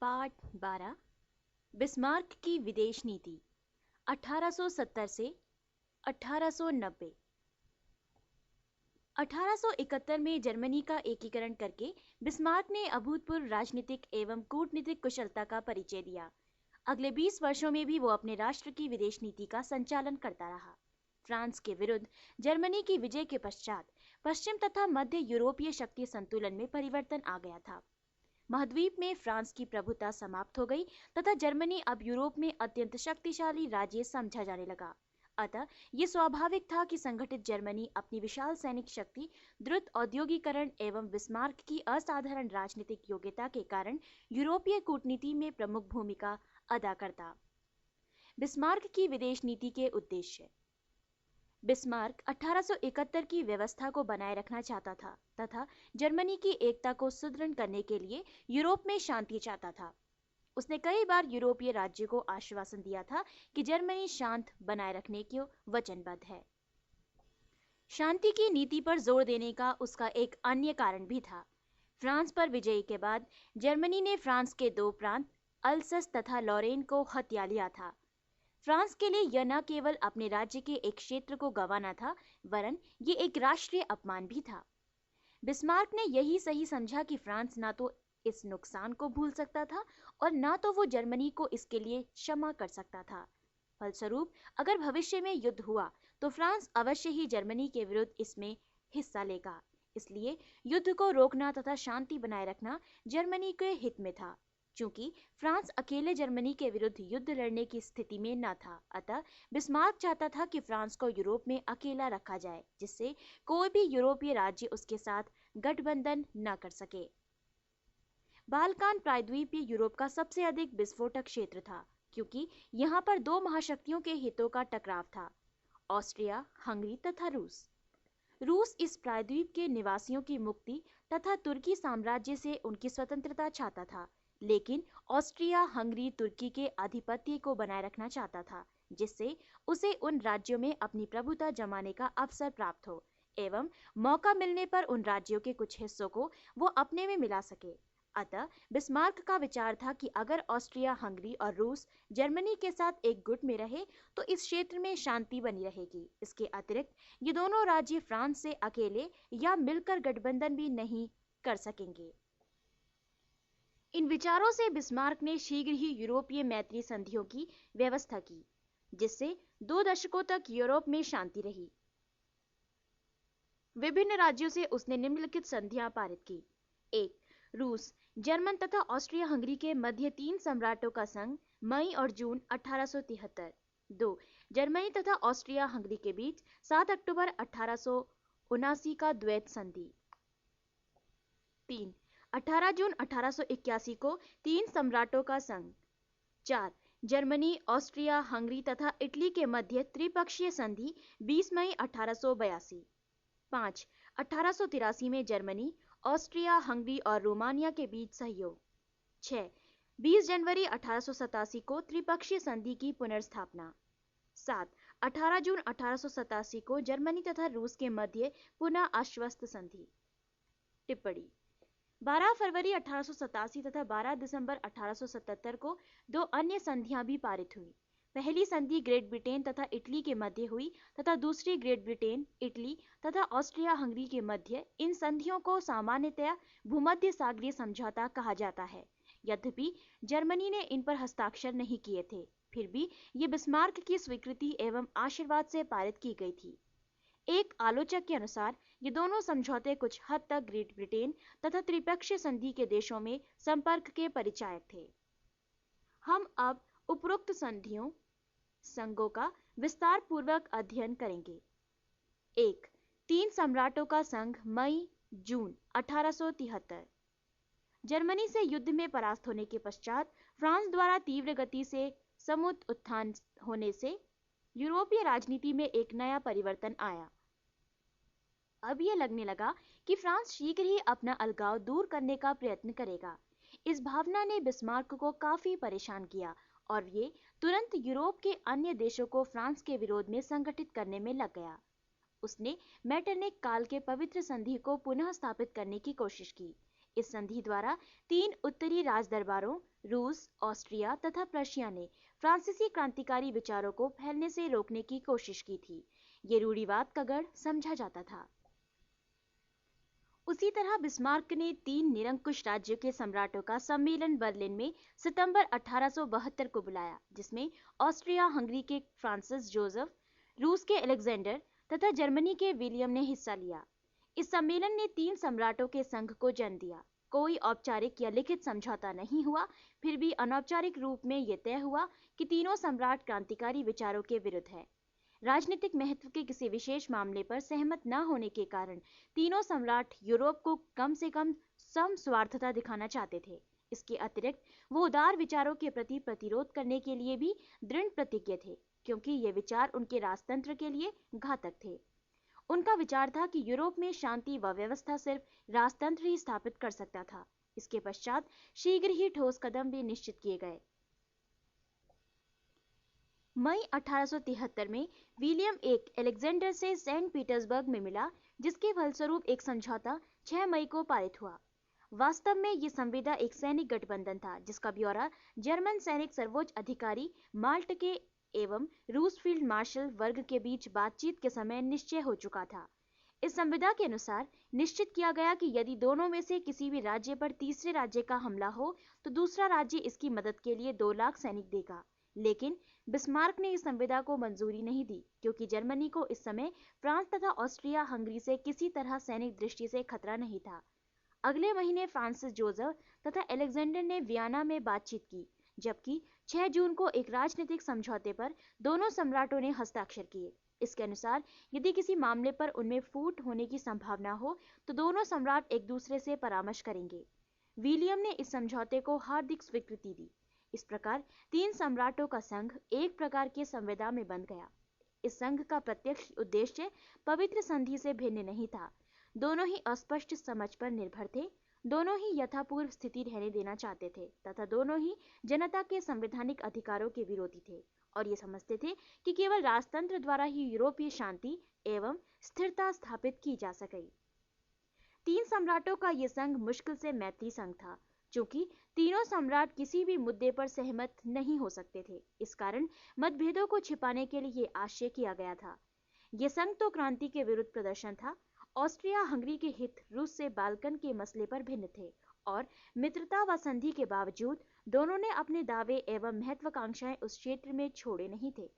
पाठ 12 बिस्मार्क की विदेश नीति 1870 से 1890। 1871 में जर्मनी का एकीकरण करके बिस्मार्क ने अभूतपूर्व राजनीतिक एवं कूटनीतिक कुशलता का परिचय दिया। अगले 20 वर्षों में भी वो अपने राष्ट्र की विदेश नीति का संचालन करता रहा। फ्रांस के विरुद्ध जर्मनी की विजय के पश्चात पश्चिम तथा मध्य यूरोपीय शक्ति संतुलन में परिवर्तन आ गया था। महाद्वीप में फ्रांस की प्रभुता समाप्त हो गई तथा जर्मनी अब यूरोप में अत्यंत शक्तिशाली राज्य समझा जाने लगा। अतः ये स्वाभाविक था कि संगठित जर्मनी अपनी विशाल सैनिक शक्ति, द्रुत औद्योगिकरण एवं बिस्मार्क की असाधारण राजनीतिक योग्यता के कारण यूरोपीय कूटनीति में प्रमुख भूमिका अदा करता। बिस्मार्क की विदेश नीति के उद्देश्य। बिस्मार्क 1871 की व्यवस्था को बनाए रखना चाहता था तथा जर्मनी की एकता को सुदृढ़ करने के लिए यूरोप में शांति चाहता था। उसने कई बार यूरोपीय राज्यों को आश्वासन दिया था कि जर्मनी शांत बनाए रखने को वचनबद्ध है। शांति की नीति पर जोर देने का उसका एक अन्य कारण भी था। फ्रांस पर विजय के बाद जर्मनी ने फ्रांस के दो प्रांत अल्सस तथा लॉरेन को हथिया लिया था। फ्रांस के लिए यह न केवल अपने राज्य के एक क्षेत्र को गंवाना था, वरन ये एक राष्ट्रीय अपमान भी था। बिस्मार्क ने यही सही समझा कि फ्रांस ना तो इस नुकसान को भूल सकता था और ना तो वो जर्मनी को इसके लिए क्षमा कर सकता था। फलस्वरूप अगर भविष्य में युद्ध हुआ तो फ्रांस अवश्य ही जर्मनी के विरुद्ध इसमें हिस्सा लेगा। इसलिए युद्ध को रोकना तथा शांति बनाए रखना जर्मनी के हित में था। चूंकि फ्रांस अकेले जर्मनी के विरुद्ध युद्ध लड़ने की स्थिति में न था, अतः बिस्मार्क चाहता था कि फ्रांस को यूरोप में अकेला रखा जाए, जिससे कोई भी यूरोपीय राज्य उसके साथ गठबंधन न कर सके। बाल्कान प्रायद्वीपीय यूरोप का सबसे अधिक विस्फोटक क्षेत्र था, क्योंकि यहाँ पर दो महाशक्तियों के हितों का टकराव था, ऑस्ट्रिया हंगरी तथा रूस। रूस इस प्रायद्वीप के निवासियों की मुक्ति तथा तुर्की साम्राज्य से उनकी स्वतंत्रता चाहता था, लेकिन ऑस्ट्रिया हंगरी तुर्की के आधिपत्य को बनाए रखना चाहता था, जिससे उसे उन राज्यों में अपनी प्रभुता जमाने का अवसर प्राप्त हो एवं मौका मिलने पर उन राज्यों के कुछ हिस्सों को वो अपने में मिला सके। अतः बिस्मार्क का विचार था कि अगर ऑस्ट्रिया हंगरी और रूस जर्मनी के साथ एक गुट में रहे तो इस क्षेत्र में शांति बनी रहेगी। इसके अतिरिक्त ये दोनों राज्य फ्रांस से अकेले या मिलकर गठबंधन भी नहीं कर सकेंगे। इन विचारों से बिस्मार्क ने शीघ्र ही यूरोपीय मैत्री संधियों की व्यवस्था की, जिससे 2 दशकों तक यूरोप में शांति रही। विभिन्न राज्यों से उसने निम्नलिखित संधियां पारित की। 1. रूस, जर्मन तथा ऑस्ट्रिया हंगरी के मध्य 3 सम्राटों का संघ मई और जून 1873। 2. जर्मनी तथा ऑस्ट्रिया हंगरी के बीच 7 अक्टूबर 1879 का द्वैत संधि। 3. 18 जून 1881 को 3 सम्राटों का संघ। 4. जर्मनी, ऑस्ट्रिया हंगरी तथा इटली के मध्य त्रिपक्षीय संधि 20 मई 1882। 5. 1883 में जर्मनी, ऑस्ट्रिया हंगरी और रोमानिया के बीच सहयोग। 6. 20 जनवरी 1887 को त्रिपक्षीय संधि की पुनर्स्थापना। 7. 18 जून 1887 को जर्मनी तथा रूस के मध्य पुनः आश्वस्त संधि। टिप्पणी। 12 फरवरी 1887 तथा 12 दिसंबर 1877 को 2 अन्य संधियां भी पारित हुई। पहली संधि ग्रेट ब्रिटेन तथा इटली के मध्य हुई तथा दूसरी ग्रेट ब्रिटेन, इटली तथा ऑस्ट्रिया हंगरी के मध्य। इन संधियों को सामान्यतया भूमध्य सागरीय समझौता कहा जाता है। यद्यपि जर्मनी ने इन पर हस्ताक्षर नहीं किए थे, फिर भी ये बिस्मार्क की स्वीकृति एवं आशीर्वाद से पारित की गई थी। एक आलोचक के अनुसार ये दोनों समझौते कुछ हद तक ग्रेट ब्रिटेन तथा त्रिपक्षीय संधि के देशों में संपर्क के परिचायक थे। हम अब उपरोक्त संघों का विस्तार पूर्वक अध्ययन करेंगे। 1. 3 सम्राटों का संघ मई जून 1873। जर्मनी से युद्ध में परास्त होने के पश्चात फ्रांस द्वारा तीव्र गति से समुद्र उत्थान होने से यूरोपीय राजनीति में एक नया परिवर्तन आया। अब यह लगने लगा कि फ्रांस शीघ्र ही अपना अलगाव दूर करने का प्रयत्न करेगा। इस भावना ने बिस्मार्क को काफी परेशान किया और ये तुरंत यूरोप के अन्य देशों को फ्रांस के विरोध में संगठित करने में लग गया। उसने मेटरनिख काल के पवित्र संधि को पुनः स्थापित करने की कोशिश की। इस संधि द्वारा 3 उत्तरी राजदरबारों रूस, ऑस्ट्रिया तथा प्रशिया ने फ्रांसीसी क्रांतिकारी विचारों को फैलने से रोकने की कोशिश की थी। ये रूढ़िवाद का गढ़ समझा जाता था। उसी तरह बिस्मार्क ने 3 निरंकुश राज्यों के सम्राटों का सम्मेलन बर्लिन में सितंबर 1872 को बुलाया, जिसमें ऑस्ट्रिया हंगरी के फ्रांसिस जोसेफ, रूस के अलेक्जेंडर तथा जर्मनी के विलियम ने हिस्सा लिया। इस सम्मेलन ने 3 सम्राटों के संघ को जन्म दिया। कोई औपचारिक या लिखित समझौता नहीं हुआ, फिर भी अनौपचारिक रूप में यह तय हुआ कि तीनों सम्राट क्रांतिकारी विचारों के विरुद्ध है। राजनीतिक महत्व के किसी विशेष मामले पर सहमत न होने के कारण तीनों सम्राट यूरोप को कम से कम समस्वार्थता दिखाना चाहते थे। इसके अतिरिक्त वो उदार विचारों के प्रति प्रतिरोध करने के लिए भी दृढ़ प्रतिज्ञ थे, क्योंकि ये विचार उनके राजतंत्र के लिए घातक थे। उनका विचार था कि यूरोप में शांति व व्यवस्था सिर्फ राजतंत्र ही स्थापित कर सकता था। इसके पश्चात शीघ्र ही ठोस कदम भी निश्चित किए गए। मई 1873 में विलियम एक अलेक्जेंडर से सेंट पीटर्सबर्ग में मिला, जिसके फलस्वरूप एक समझौता 6 मई को पारित हुआ। वास्तव में ये संविदा एक सैनिक गठबंधन था, जिसका ब्यौरा जर्मन सैनिक सर्वोच्च अधिकारी माल्ट के एवं रूस फील्ड मार्शल वर्ग के बीच बातचीत के समय निश्चय हो चुका था। इस संविदा के अनुसार निश्चित किया गया कि यदि दोनों में से किसी भी राज्य पर तीसरे राज्य का हमला हो तो दूसरा राज्य इसकी मदद के लिए 2 लाख सैनिक देगा। लेकिन बिस्मार्क ने इस संविदा को मंजूरी नहीं दी, क्योंकि जर्मनी को इस समय फ्रांस तथा ऑस्ट्रिया हंगरी से किसी तरह सैनिक दृष्टि से खतरा नहीं था। अगले महीने फ्रांसिस जोसेफ तथा अलेक्जेंडर ने वियना में बातचीत की, जबकि 6 जून को एक राजनीतिक समझौते पर दोनों सम्राटों ने हस्ताक्षर किए। इसके अनुसार यदि किसी मामले पर उनमें फूट होने की संभावना हो तो दोनों सम्राट एक दूसरे से परामर्श करेंगे। विलियम ने इस समझौते को हार्दिक स्वीकृति दी। इस प्रकार 3 सम्राटों का संघ एक प्रकार के संविदा में बंध गया। इस संघ का प्रत्यक्ष उद्देश्य पवित्र संधि से भिन्न नहीं था। दोनों ही अस्पष्ट समझ पर निर्भर थे, दोनों ही यथापूर्व स्थिति रहने देना चाहते थे तथा दोनों ही जनता के संवैधानिक अधिकारों के विरोधी थे और ये समझते थे कि केवल राजतंत्र द्वारा ही यूरोपीय शांति एवं स्थिरता स्थापित की जा सके। 3 सम्राटों का ये संघ मुश्किल से मैत्री संघ था, चूंकि तीनों सम्राट किसी भी मुद्दे पर सहमत नहीं हो सकते थे। इस कारण मतभेदों को छिपाने के लिए आशय किया गया था। यह संघ तो क्रांति के विरुद्ध प्रदर्शन था। ऑस्ट्रिया हंगरी के हित रूस से बाल्कन के मसले पर भिन्न थे और मित्रता व संधि के बावजूद दोनों ने अपने दावे एवं महत्वाकांक्षाएं उस क्षेत्र में छोड़े नहीं थे।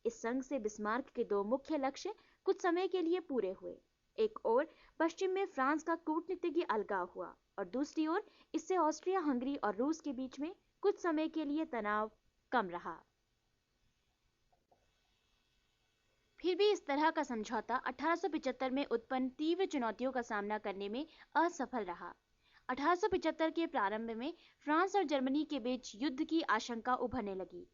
इस संघ से बिस्मार्क के 2 मुख्य लक्ष्य कुछ समय के लिए पूरे हुए। एक ओर पश्चिम में फ्रांस का कूटनीतिक अलगाव हुआ और दूसरी ओर इससे ऑस्ट्रिया हंगरी और रूस के बीच में कुछ समय के लिए तनाव कम रहा। फिर भी इस तरह का समझौता 1875 में उत्पन्न तीव्र चुनौतियों का सामना करने में असफल रहा। 1875 के प्रारंभ में फ्रांस और जर्मनी के बीच युद्ध की आशंका उभरने लगी।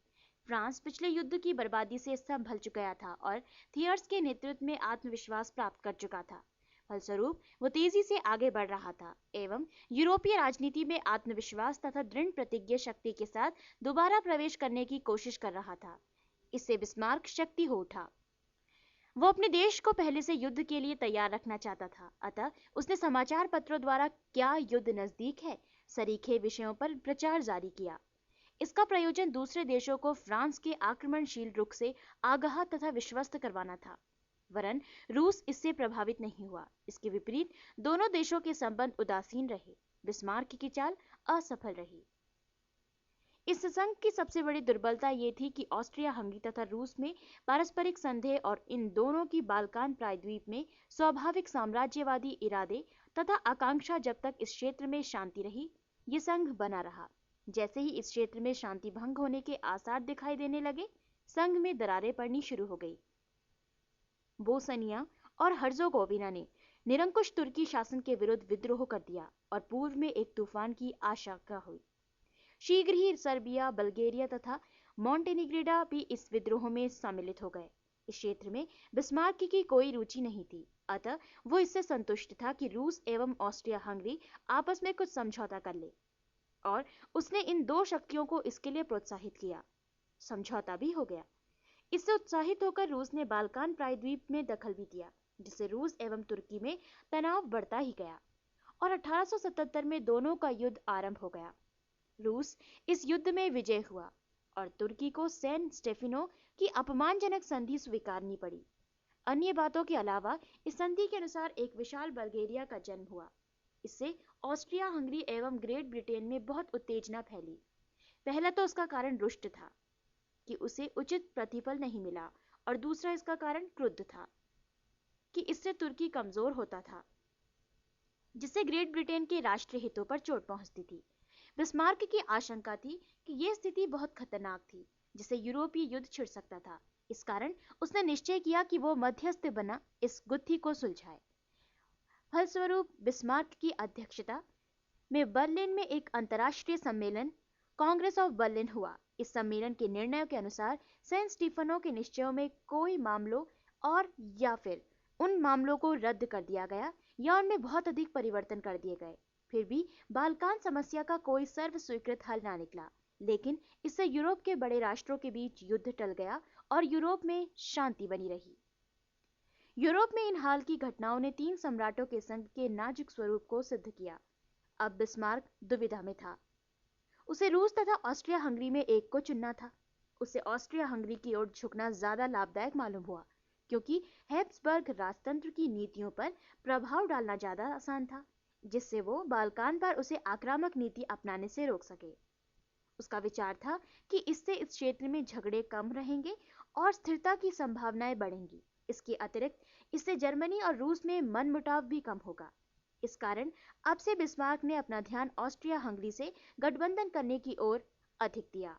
फ्रांस पिछले युद्ध की बर्बादी से संभल चुका था और थियर्स के नेतृत्व में आत्मविश्वास प्राप्त कर चुका था। फलस्वरूप वो तेजी से आगे बढ़ रहा था एवं यूरोपीय राजनीति में आत्मविश्वास तथा दृढ़ प्रतिज्ञ शक्ति के साथ दोबारा प्रवेश करने की कोशिश कर रहा था। इससे बिस्मार्क शक्ति हो उठा। वो अपने देश को पहले से युद्ध के लिए तैयार रखना चाहता था, अतः उसने समाचार पत्रों द्वारा क्या युद्ध नजदीक है सरीखे विषयों पर प्रचार जारी किया। इसका प्रयोजन दूसरे देशों को फ्रांस के आक्रमणशील रुख से आगाह तथा विश्वस्त करवाना था, वरन रूस इससे प्रभावित नहीं हुआ। इसके विपरीत दोनों देशों के संबंध उदासीन रहे। बिस्मार्क की चाल असफल रही। इस संघ की सबसे बड़ी दुर्बलता ये थी कि ऑस्ट्रिया हंगरी तथा रूस में पारस्परिक संदेह और इन दोनों की बाल्कान प्रायद्वीप में स्वाभाविक साम्राज्यवादी इरादे तथा आकांक्षा जब तक इस क्षेत्र में शांति रही, ये संघ बना रहा। जैसे ही इस क्षेत्र में शांति भंग होने के आसार दिखाई देने लगे, संघ में दरारें पड़नी शुरू हो गई। बोस्निया और हर्जोगोविना ने निरंकुश तुर्की शासन के विरुद्ध विद्रोह कर दिया और पूर्व में एक तूफान की आशंका हुई। शीघ्र ही सर्बिया, बल्गेरिया तथा मॉन्टेनिग्रो भी इस विद्रोह में सम्मिलित हो गए। इस क्षेत्र में बिस्मार्क की कोई रुचि नहीं थी, अतः वो इससे संतुष्ट था कि रूस एवं ऑस्ट्रिया हंगरी आपस में कुछ समझौता कर ले और उसने इन 2 शक्तियों को इसके लिए प्रोत्साहित किया। समझौता भी हो गया। इससे उत्साहित होकर रूस ने बाल्कान प्रायद्वीप में दखल भी दिया, जिससे रूस एवं तुर्की में तनाव बढ़ता ही गया। और 1877 में दोनों का युद्ध आरंभ हो गया। रूस इस युद्ध में विजय हुआ और तुर्की को सेंट स्टेफिनो की अपमानजनक संधि स्वीकारनी पड़ी। अन्य बातों के अलावा इस संधि के अनुसार एक विशाल बल्गेरिया का जन्म हुआ। इससे ऑस्ट्रिया हंगरी एवं ग्रेट ब्रिटेन में बहुत उत्तेजना फैली। पहला तो उसका कारण रुष्ट था कि उसे उचित प्रतिफल नहीं मिला, और दूसरा इसका कारण क्रुद्ध था कि इससे तुर्की कमजोर होता था, जिससे ग्रेट ब्रिटेन के राष्ट्रीय हितों पर चोट पहुंचती थी। बिस्मार्क की आशंका थी कि यह स्थिति बहुत खतरनाक थी, जिससे यूरोपीय युद्ध छिड़ सकता था। इस कारण उसने निश्चय किया कि वो मध्यस्थ बना इस गुत्थी को सुलझाए। फलस्वरूप बिस्मार्क की अध्यक्षता में बर्लिन में एक अंतर्राष्ट्रीय सम्मेलन, कांग्रेस ऑफ बर्लिन हुआ। इस सम्मेलन के निर्णयों के अनुसार सेंट स्टीफनो के निश्चयों में कोई मामलों और या फिर उन मामलों को रद्द कर दिया गया या उनमें बहुत अधिक परिवर्तन कर दिए गए। फिर भी बाल्कान समस्या का कोई सर्व स्वीकृत हल ना निकला, लेकिन इससे यूरोप के बड़े राष्ट्रों के बीच युद्ध टल गया और यूरोप में शांति बनी रही। यूरोप में इन हाल की घटनाओं ने तीन सम्राटों के संघ के नाजुक स्वरूप को सिद्ध किया। अब बिस्मार्क दुविधा में था। उसे रूस तथा ऑस्ट्रिया हंगरी में एक को चुनना था। उसे ऑस्ट्रिया हंगरी की ओर झुकना ज्यादा लाभदायक मालूम हुआ, क्योंकि हैब्सबर्ग राजतंत्र की नीतियों पर प्रभाव डालना ज्यादा आसान था, जिससे वो बाल्कान पर उसे आक्रामक नीति अपनाने से रोक सके। उसका विचार था कि इससे इस क्षेत्र में झगड़े कम रहेंगे और स्थिरता की संभावनाएं बढ़ेंगी। इसके अतिरिक्त इससे जर्मनी और रूस में मनमुटाव भी कम होगा। इस कारण अब से बिस्मार्क ने अपना ध्यान ऑस्ट्रिया हंगरी से गठबंधन करने की ओर अधिक दिया।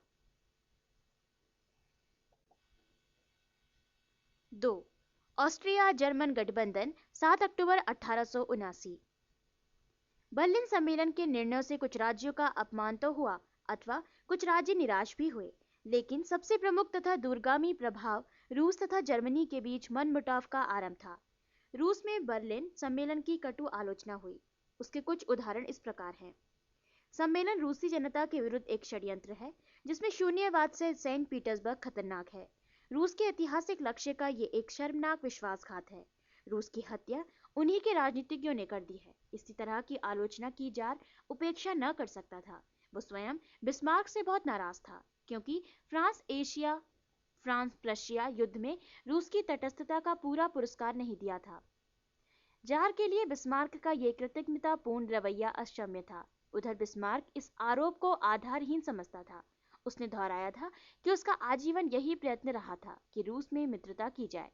2. ऑस्ट्रिया जर्मन गठबंधन 7 अक्टूबर 1879। बर्लिन सम्मेलन के निर्णयों से कुछ राज्यों का अपमान तो हुआ अथवा कुछ राज्य निराश भी हुए, लेकिन सबसे प्रमुख तथा दूरगामी प्रभाव रूस तथा जर्मनी के बीच मनमुटाव का आरंभ था। रूस में बर्लिन सम्मेलन की कटु आलोचना हुई। उसके कुछ उदाहरण इस प्रकार हैं। सम्मेलन रूसी जनता के विरुद्ध एक षड्यंत्र है, जिसमें शून्यवाद से सेंट पीटर्सबर्ग खतरनाक है। रूस के ऐतिहासिक लक्ष्य का ये एक शर्मनाक विश्वासघात है। रूस की हत्या उन्हीं के राजनीतिज्ञों ने कर दी है। इसी तरह की आलोचना की जार उपेक्षा न कर सकता था। वो स्वयं बिस्मार्क से बहुत नाराज था, क्योंकि फ्रांस प्रशिया युद्ध में रूस की तटस्थता का पूरा पुरस्कार नहीं दिया था। जार के लिए बिस्मार्क का ये कृतज्ञतापूर्ण रवैया अक्षम्य था। उधर बिस्मार्क इस आरोप को आधारहीन समझता था। उसने दोहराया था कि उसका आजीवन यही प्रयत्न रहा था कि रूस में मित्रता की जाए,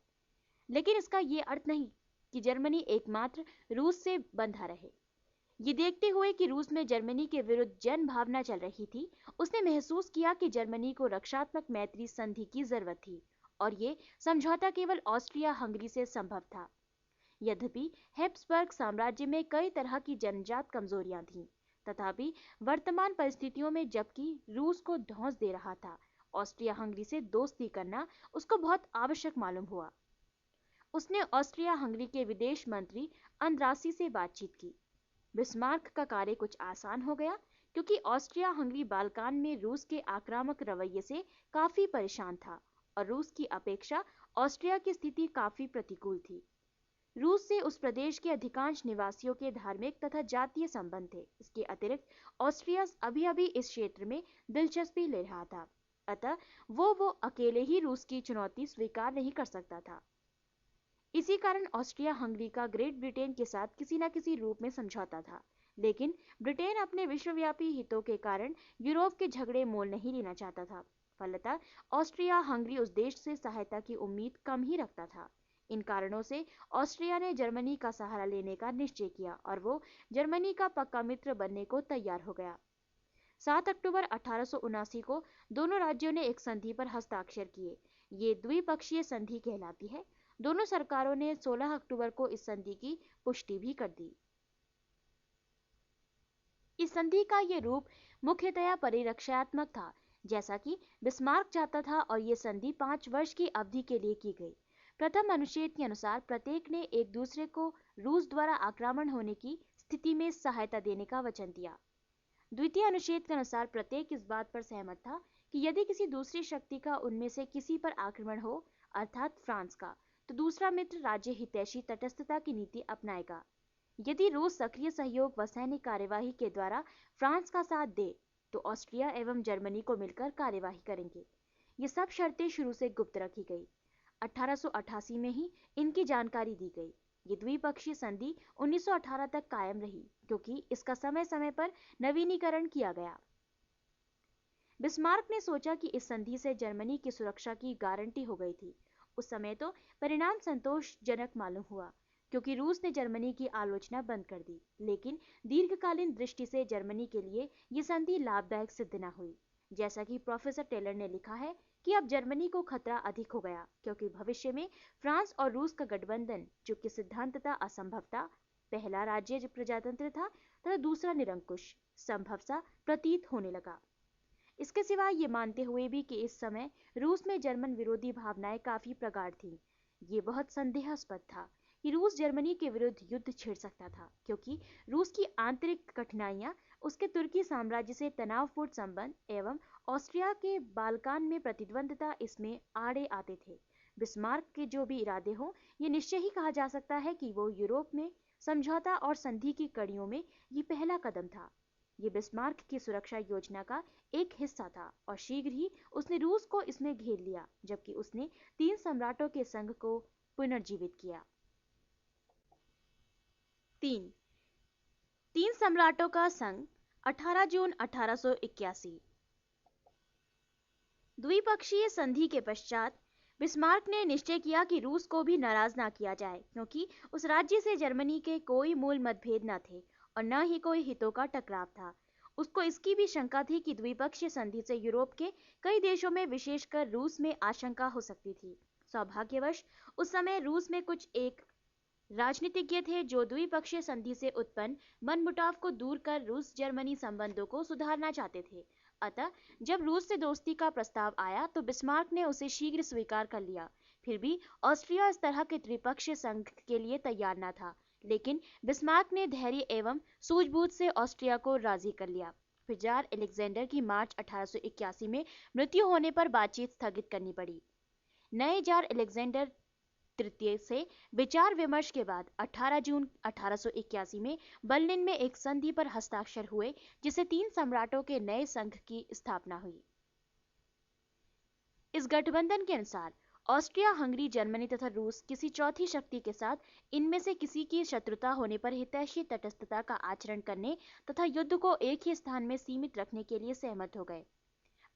लेकिन इसका ये अर्थ नहीं कि जर्मनी एकमात्र रूस से बंधा रहे। ये देखते हुए कि रूस में जर्मनी के विरुद्ध जन भावना चल रही थी, उसने महसूस किया कि जर्मनी को रक्षात्मक मैत्री संधि की जरूरत थी, और ये समझौता केवल ऑस्ट्रिया हंगरी से संभव था। यद्यपि हैब्सबर्ग साम्राज्य में कई तरह की जन्मजात कमजोरियां थीं, तथापि वर्तमान परिस्थितियों में जबकि रूस को धौंस दे रहा था, ऑस्ट्रिया हंगरी से दोस्ती करना उसको बहुत आवश्यक मालूम हुआ। उसने ऑस्ट्रिया हंगरी के विदेश मंत्री अंद्रासी से बातचीत की। बिस्मार्क का कार्य कुछ आसान हो गया, क्योंकि ऑस्ट्रिया हंगरी बाल्कान में रूस के आक्रामक रवैये से काफी परेशान था और रूस की अपेक्षा ऑस्ट्रिया की स्थिति काफी प्रतिकूल थी। रूस से उस प्रदेश के अधिकांश निवासियों के धार्मिक तथा जातीय संबंध थे। इसके अतिरिक्त ऑस्ट्रिया अभी-अभी इस क्षेत्र में दिलचस्पी ले रहा था, अतः वो अकेले ही रूस की चुनौती स्वीकार नहीं कर सकता था। इसी कारण ऑस्ट्रिया हंगरी का ग्रेट ब्रिटेन के साथ किसी न किसी रूप में समझौता था, लेकिन ब्रिटेन अपने विश्वव्यापी हितों के कारण यूरोप के झगड़े मोल नहीं लेना चाहता था। फलतः ऑस्ट्रिया हंगरी उस देश से सहायता की उम्मीद कम ही रखता था। इन कारणों से ऑस्ट्रिया ने जर्मनी का सहारा लेने का निश्चय किया और वो जर्मनी का पक्का मित्र बनने को तैयार हो गया। 7 अक्टूबर 1879 को दोनों राज्यों ने एक संधि पर हस्ताक्षर किए। ये द्विपक्षीय संधि कहलाती है। दोनों सरकारों ने 16 अक्टूबर को इस संधि की पुष्टि भी कर दी। इस संधि का ये रूप मुख्यतया परिरक्षात्मक था, जैसा कि बिस्मार्क चाहता था, और ये संधि 5 वर्ष की अवधि के लिए की गई। प्रथम अनुच्छेद के अनुसार प्रत्येक ने एक दूसरे को रूस द्वारा आक्रमण होने की स्थिति में सहायता देने का वचन दिया। द्वितीय अनुच्छेद के अनुसार प्रत्येक इस बात पर सहमत था कि यदि किसी दूसरी शक्ति का उनमें से किसी पर आक्रमण हो, अर्थात फ्रांस का, तो दूसरा मित्र राज्य हितैषी तटस्थता की नीति अपनाएगा। यदि रूस सक्रिय सहयोग व सैन्य कार्यवाही के द्वारा फ्रांस का साथ दे तो ऑस्ट्रिया एवं जर्मनी को मिलकर कार्यवाही करेंगे। ये सब शर्तें शुरू से गुप्त रखी गई। 1888 में ही इनकी जानकारी दी गई। ये द्विपक्षीय संधि 1918 तक कायम रही क्योंकि इसका समय समय पर नवीनीकरण किया गया। बिस्मार्क ने सोचा कि इस संधि से जर्मनी की सुरक्षा की गारंटी हो गई थी। उस समय तो परिणाम संतोषजनक मालूम हुआ क्योंकि रूस ने जर्मनी की आलोचना बंद कर दी, लेकिन दीर्घकालीन दृष्टि से जर्मनी के लिए ये संधि लाभदायक सिद्ध न हुई। जैसा कि प्रोफेसर टेलर ने लिखा है कि अब जर्मनी को खतरा अधिक हो गया क्योंकि भविष्य में फ्रांस और रूस का गठबंधन, जो कि सिद्धांततः असंभव था, पहला राज्य प्रजातंत्र था तथा दूसरा निरंकुश, संभव सा प्रतीत होने लगा। इसके सिवा ये मानते हुए भी कि इस समय रूस में जर्मन विरोधी भावनाएं काफी प्रगाढ़ थीं, ये बहुत संदेहास्पद था कि रूस जर्मनी के विरुद्ध युद्ध छेड़ सकता था क्योंकि रूस की आंतरिक कठिनाइयां, उसके तुर्की साम्राज्य से तनावपूर्ण संबंध एवं ऑस्ट्रिया के बाल्कान में प्रतिद्वंदता इसमें आड़े आते थे। बिस्मार्क के जो भी इरादे हों, ये निश्चय ही कहा जा सकता है कि वो यूरोप में समझौता और संधि की कड़ियों में ये पहला कदम था। ये बिस्मार्क की सुरक्षा योजना का एक हिस्सा था और शीघ्र ही उसने रूस को इसमें घेर लिया, जबकि उसने 3 सम्राटों के संघ को पुनर्जीवित किया। 3 सम्राटों का संघ 18 जून 1881। द्विपक्षीय संधि के पश्चात बिस्मार्क ने निश्चय किया कि रूस को भी नाराज न किया जाए क्योंकि उस राज्य से जर्मनी के कोई मूल मतभेद न थे और न ही कोई हितों का टकराव था। उसको इसकी भी शंका थी कि द्विपक्षीय संधि से यूरोप के कई देशों में, विशेषकर रूस में, आशंका हो सकती थी। सौभाग्यवश उस समय रूस में कुछ एक राजनीतिज्ञ थे जो द्विपक्षीय संधि से उत्पन्न मनमुटाव को दूर कर रूस जर्मनी संबंधों को सुधारना चाहते थे। अतः जब रूस से दोस्ती का प्रस्ताव आया तो बिस्मार्क ने उसे शीघ्र स्वीकार कर लिया। फिर भी ऑस्ट्रिया इस तरह के त्रिपक्षीय संघ के लिए तैयार न था, लेकिन बिस्मार्क ने धैर्य एवं सूझबूझ से ऑस्ट्रिया को राजी कर लिया। फिर जार अलेक्जेंडर की मार्च 1881 में मृत्यु होने पर बातचीत स्थगित करनी पड़ी। नए जार अलेक्जेंडर तृतीय से विचार विमर्श के बाद 18 जून 1881 में बर्लिन में एक संधि पर हस्ताक्षर हुए, जिसे 3 सम्राटों के नए संघ की स्थापना हुई। इस गठबंधन के अनुसार ऑस्ट्रिया, हंगरी, जर्मनी तथा रूस किसी चौथी शक्ति के साथ इनमें से किसी की शत्रुता होने पर हितैषी तटस्थता का आचरण करने तथा युद्ध को एक ही स्थान में सीमित रखने के लिए सहमत हो गए।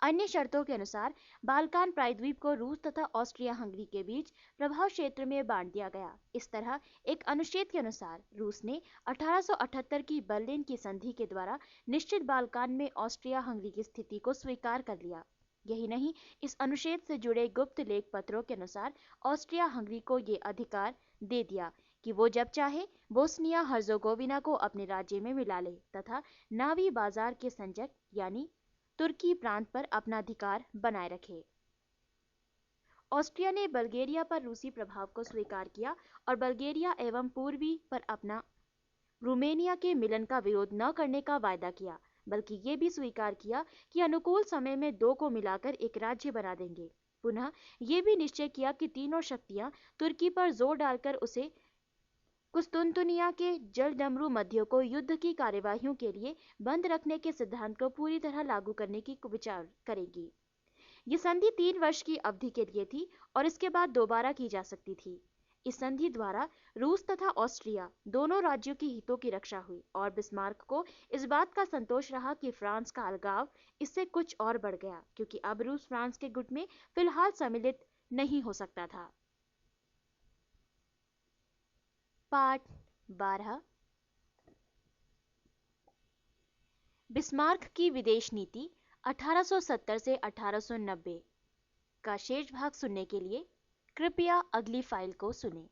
अन्य शर्तों के अनुसार बाल्कान प्रायद्वीप को रूस तथा ऑस्ट्रिया हंगरी के बीच प्रभाव क्षेत्र में बांट दिया गया। इस तरह एक अनुच्छेद के अनुसार रूस ने 1878 की बर्लिन की संधि के द्वारा निश्चित बाल्कान में ऑस्ट्रिया हंगरी की स्थिति को स्वीकार कर लिया। यही नहीं, इस अनुच्छेद से जुड़े गुप्त लेख पत्रों के अनुसार ऑस्ट्रिया हंगरी को ये अधिकार दे दिया कि वो जब चाहे बोस्निया हर्जोगोविना को अपने राज्य में मिला ले तथा नावी बाजार के संजक यानी तुर्की प्रांत पर अपना अधिकार बनाए रखे। ऑस्ट्रिया ने बल्गेरिया पर रूसी प्रभाव को स्वीकार किया और बल्गेरिया एवं पूर्वी पर अपना रूमेनिया के मिलन का विरोध न करने का वायदा किया, बल्कि ये भी स्वीकार किया कि अनुकूल समय में 2 को मिलाकर एक राज्य बना देंगे। पुनः ये भी निश्चय किया कि तीनों शक्तियां तुर्की पर जोर डालकर उसे कुस्तुनतुनिया के जलडमरू मध्यों को युद्ध की कार्यवाहियों के लिए बंद रखने के सिद्धांत को पूरी तरह लागू करने की विचार करेगी। ये संधि 3 वर्ष की अवधि के लिए थी और इसके बाद दोबारा की जा सकती थी। इस संधि द्वारा रूस तथा ऑस्ट्रिया दोनों राज्यों की हितों की रक्षा हुई और बिस्मार्क को इस बात का संतोष रहा कि फ्रांस का अलगाव इससे कुछ और बढ़ गया, क्योंकि अब रूस फ्रांस के गुट में फिलहाल सम्मिलित नहीं हो सकता था। पाठ 12 बिस्मार्क की विदेश नीति 1870 से 1890 का शेष भाग सुनने के लिए कृपया अगली फाइल को सुनें।